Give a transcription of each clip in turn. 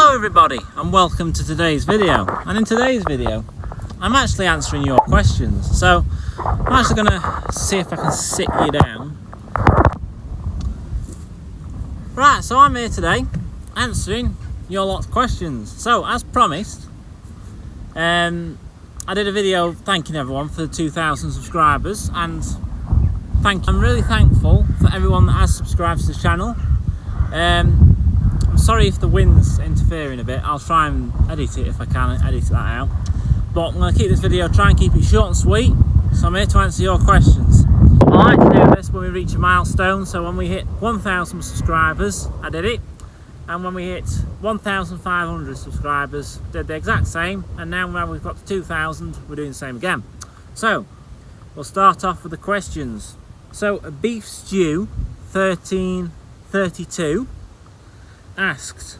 Hello everybody and welcome to today's video. And in today's video I'm actually answering your questions. So I'm actually going to see if I can sit you down. Right, so I'm here today answering your lot's questions. So as promised, I did a video thanking everyone for the 2,000 subscribers, and I'm really thankful for everyone that has subscribed to the channel. I'm sorry if the wind's interfering a bit. I'll try and edit it if I can, edit that out. But I'm going to keep this video, try and keep it short and sweet. So I'm here to answer your questions. I like to do this when we reach a milestone. So when we hit 1,000 subscribers, I did it. And when we hit 1,500 subscribers, did the exact same. And now when we've got to 2,000, we're doing the same again. So we'll start off with the questions. So Beef Stew 1332 asked,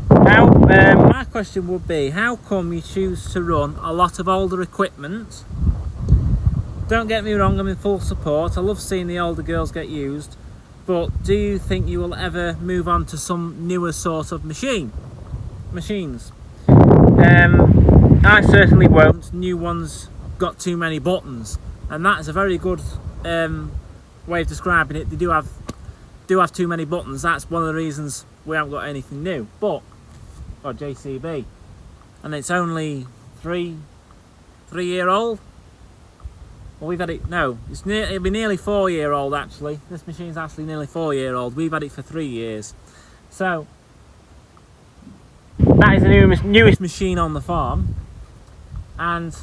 my question would be, how come you choose to run a lot of older equipment? Don't get me wrong, I'm in full support. I love seeing the older girls get used, but do you think you will ever move on to some newer sort of machines? I certainly won't. New ones got too many buttons, and that is a very good way of describing it. They do have too many buttons. That's one of the reasons we haven't got anything new. But JCB, and it's only three-year-old. Well, we've had it. No, it'll be nearly 4-year-old actually. This machine's actually nearly 4-year-old. We've had it for 3 years. So that is the newest machine on the farm, and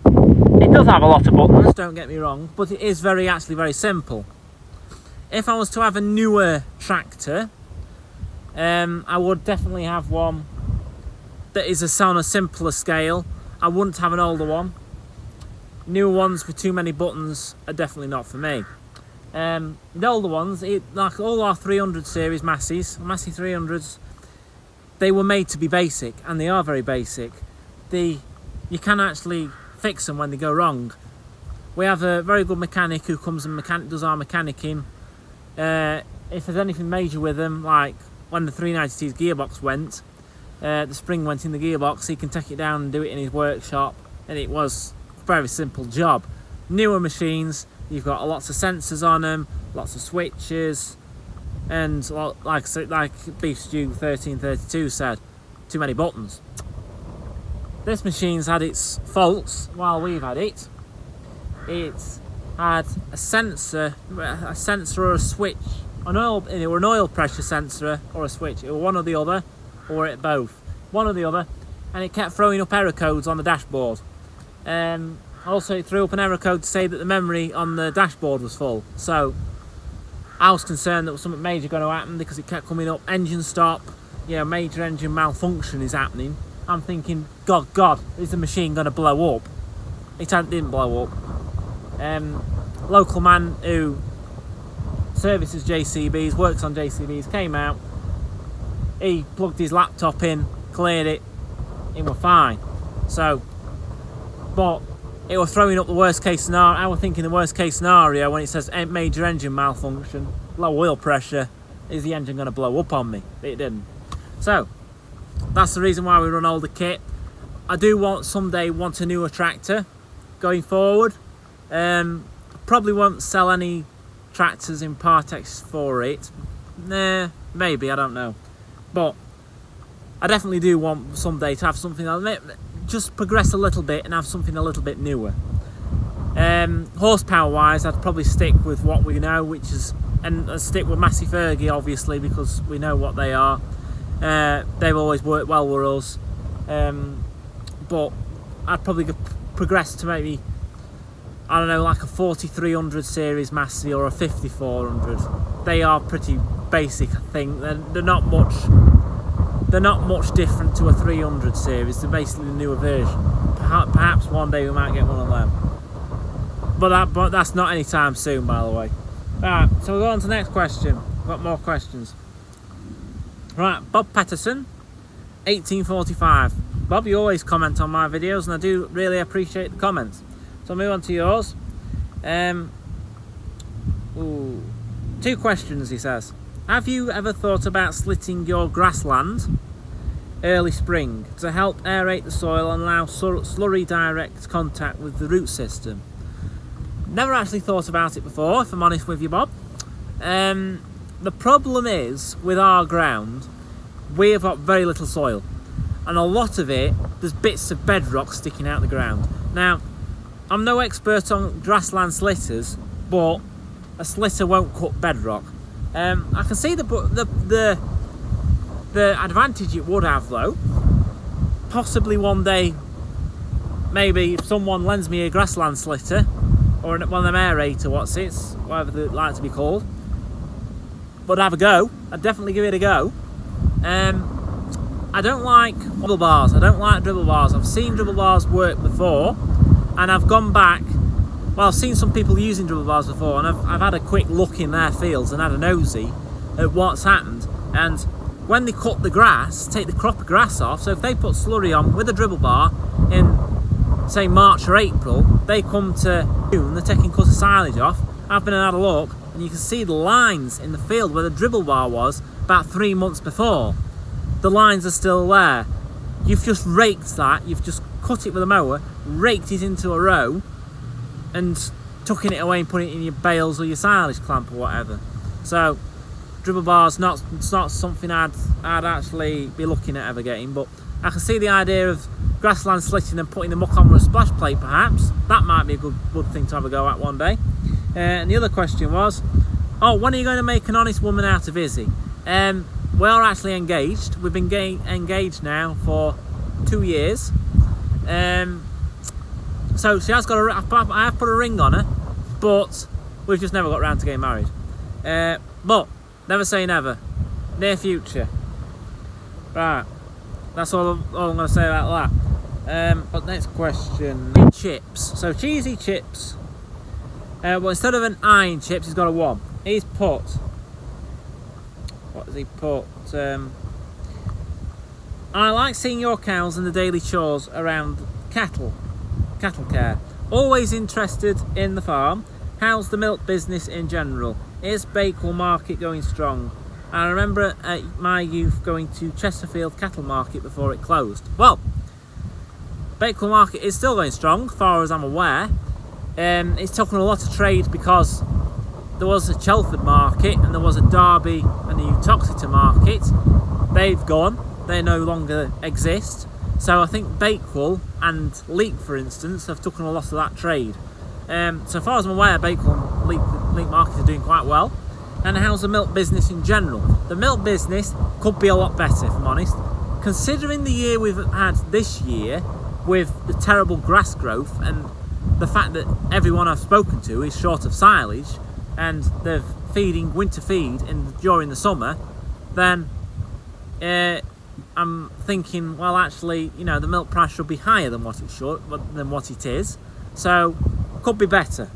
it does have a lot of buttons. Don't get me wrong, but it is actually very simple. If I was to have a newer tractor, I would definitely have one that is on a simpler scale. I wouldn't have an older one. Newer ones with too many buttons are definitely not for me. The older ones, like all our 300 series Massey 300s, they were made to be basic, and they are very basic. You can actually fix them when they go wrong. We have a very good mechanic who comes and does our mechanicking. If there's anything major with them, like when the 390T's gearbox went, the spring went in the gearbox, he can take it down and do it in his workshop, and it was a very simple job. Newer machines, you've got lots of sensors on them, lots of switches, and like Beef Stew 1332 said, too many buttons. This machine's had its faults while we've had it. It's had a sensor or a switch, an oil pressure sensor or a switch. It was one or the other, or it both, one or the other, and it kept throwing up error codes on the dashboard. Also, it threw up an error code to say that the memory on the dashboard was full. So I was concerned that was something major going to happen, because it kept coming up, engine stop, major engine malfunction is happening. I'm thinking, God, is the machine going to blow up? It didn't blow up. Local man who services JCBs, works on JCBs, came out, he plugged his laptop in, cleared it, it was fine. So, but it was throwing up the worst case scenario. I was thinking the worst case scenario when it says major engine malfunction, low oil pressure, is the engine going to blow up on me? It didn't. So that's the reason why we run older kit. I do someday want a newer tractor going forward. Probably won't sell any tractors in Partex for it. Nah, maybe, I don't know. But I definitely do want someday to have something that'll just progress a little bit and have something a little bit newer. Horsepower wise, I'd probably stick with what we know, and stick with Massey Fergie obviously, because we know what they are. They've always worked well with us. But I'd probably progress to maybe, I don't know, like a 4300 series Massey or a 5400. They are pretty basic, I think. They're not much different to a 300 series. They're basically the newer version. Perhaps one day we might get one of them. But that's not anytime soon, by the way. Alright, so we'll go on to the next question. We've got more questions. Right, Bob Patterson, 1845. Bob, you always comment on my videos, and I do really appreciate the comments. So I'll move on to yours. 2 questions, he says. have you ever thought about slitting your grassland early spring to help aerate the soil and allow slurry direct contact with the root system? Never actually thought about it before, if I'm honest with you, Bob. The problem is, with our ground, we have got very little soil, and a lot of it, there's bits of bedrock sticking out the ground. Now, I'm no expert on grassland slitters, but a slitter won't cut bedrock. I can see the advantage it would have, though. Possibly one day, maybe if someone lends me a grassland slitter, or one of them aerator, whatever they like to be called, but have a go. I'd definitely give it a go. I don't like dribble bars. I don't like dribble bars. I've seen dribble bars work before, and I've gone back. Well, I've seen some people using dribble bars before, and I've had a quick look in their fields and had a nosy at what's happened. And when they cut the grass, take the crop of grass off, so if they put slurry on with a dribble bar in, say, March or April, they come to June, they're taking cut of silage off. I've been and had a look, and you can see the lines in the field where the dribble bar was about 3 months before. The lines are still there. You've just raked that, you've just cut it with a mower, raked it into a row, and tucking it away and putting it in your bales or your silage clamp or whatever. So, dribble bars, it's not something I'd actually be looking at ever getting, but I can see the idea of grassland slitting and putting the muck on with a splash plate, perhaps. That might be a good thing to have a go at one day. And the other question was, when are you going to make an honest woman out of Izzy? We are actually engaged. We've been engaged now for 2 years. So she has got I have put a ring on her, but we've just never got around to getting married. But never say never. Near future. Right. That's all I'm going to say about that. But next question. Chips. So cheesy chips. Well, instead of an I in chips, he's got a 1. He's put... What has he put? I like seeing your cows and the daily chores around cattle care. Always interested in the farm. How's the milk business in general? Is Bakewell Market going strong? I remember my youth going to Chesterfield Cattle Market before it closed. Well, Bakewell Market is still going strong, as far as I'm aware. It's taken a lot of trade because there was a Chelford market and there was a Derby and a Uttoxeter market. They've gone. They no longer exist. So I think Bakewell and Leek, for instance, have taken a lot of that trade. So far as I'm aware, Bakewell and Leek markets are doing quite well. And how's the milk business in general? The milk business could be a lot better, if I'm honest. Considering the year we've had this year with the terrible grass growth and the fact that everyone I've spoken to is short of silage and they're feeding winter feed during the summer, then I'm thinking, well, actually, the milk price should be higher than what it is. So, could be better.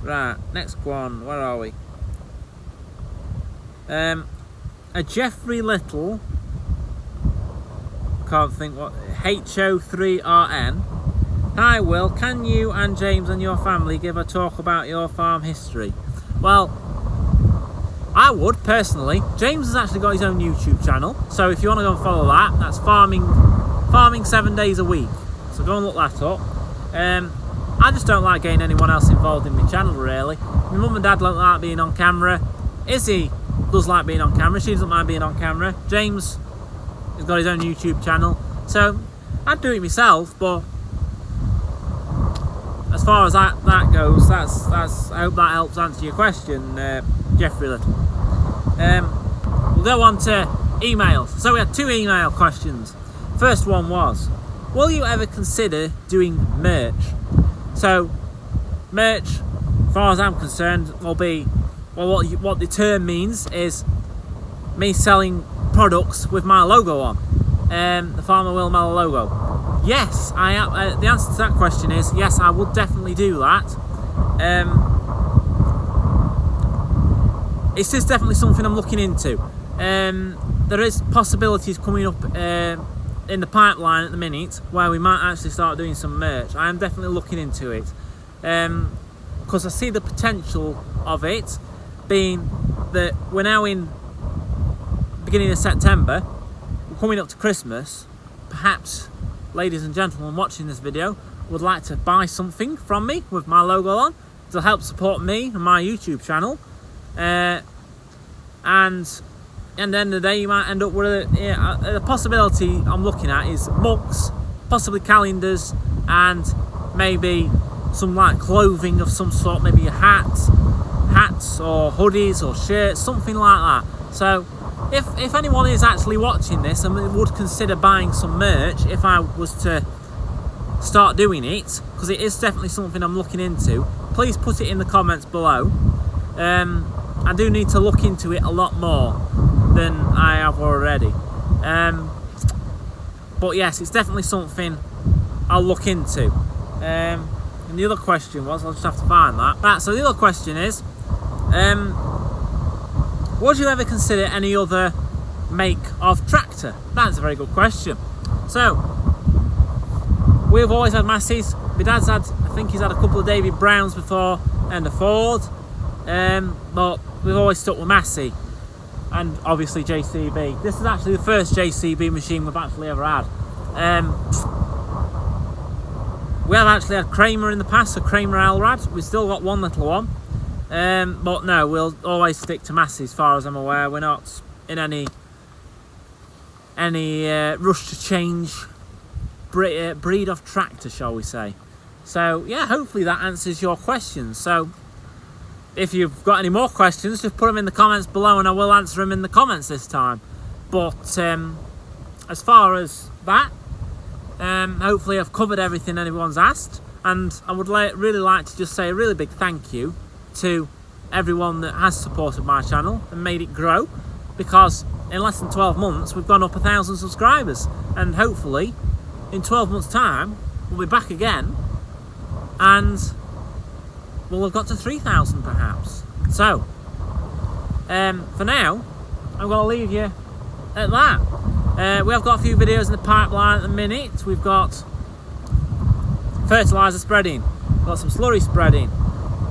Right, next one. Where are we? A Jeffrey Little. Can't think what. HO3RN. Hi Will, can you and James and your family give a talk about your farm history? Well, I would personally. James has actually got his own YouTube channel, so if you want to go and follow that, that's farming 7 days a week. So go and look that up. I just don't like getting anyone else involved in my channel, really. My mum and dad don't like being on camera. Izzy does like being on camera. She doesn't mind being on camera. James has got his own YouTube channel, so I'd do it myself, but as far as that goes, that's. I hope that helps answer your question, Jeffrey Little. We'll go on to emails. So we had 2 email questions. First one was, will you ever consider doing merch? So, merch, as far as I'm concerned, will be, well, what the term means is me selling products with my logo on, the Farmer Will Mellor logo. Yes, I am. The answer to that question is yes, I would definitely do that. It's just definitely something I'm looking into. There is possibilities coming up in the pipeline at the minute where we might actually start doing some merch. I am definitely looking into it because I see the potential of it. being that we're now in beginning of September, we're coming up to Christmas. Perhaps ladies and gentlemen watching this video would like to buy something from me with my logo on to help support me and my YouTube channel, and at the end of the day you might end up with a possibility I'm looking at is mugs, possibly calendars, and maybe some like clothing of some sort, maybe hats or hoodies or shirts, something like that. So if anyone is actually watching this and would consider buying some merch if I was to start doing it, because it is definitely something I'm looking into, please put it in the comments below. I do need to look into it a lot more than I have already, but yes, it's definitely something I'll look into. And the other question was, I'll just have to find that. Right, so the other question is, would you ever consider any other make of tractor? That's a very good question. So, we've always had Masseys. My dad's had, I think he's had a couple of David Browns before and a Ford, but we've always stuck with Massey and obviously JCB. This is actually the first JCB machine we've actually ever had. We have actually had Kramer in the past, so Kramer Elrad. We've still got one little one, but no, we'll always stick to Massey as far as I'm aware. We're not in any rush to change breed of tractor, shall we say. So yeah, hopefully that answers your questions. So if you've got any more questions, just put them in the comments below and I will answer them in the comments this time. But as far as that, hopefully I've covered everything anyone's asked, and I would really like to just say a really big thank you to everyone that has supported my channel and made it grow, because in less than 12 months we've gone up 1,000 subscribers, and hopefully in 12 months time we'll be back again and we'll have got to 3,000 perhaps. So for now I'm going to leave you at that. We have got a few videos in the pipeline at the minute. We've got fertiliser spreading, got some slurry spreading,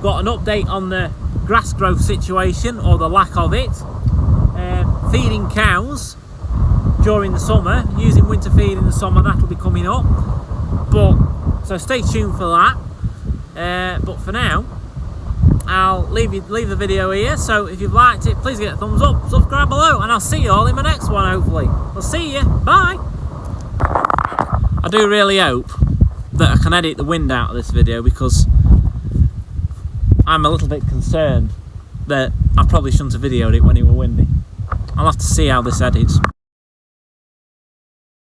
got an update on the grass growth situation, or the lack of it, feeding cows during the summer, using winter feed in the summer. That will be coming up, but so stay tuned for that. But for now, I'll leave the video here. So if you've liked it, please get a thumbs up, subscribe below, and I'll see you all in my next one, hopefully. I'll see you, bye. I do really hope that I can edit the wind out of this video, because I'm a little bit concerned that I probably shouldn't have videoed it when it was windy. I'll have to see how this edits.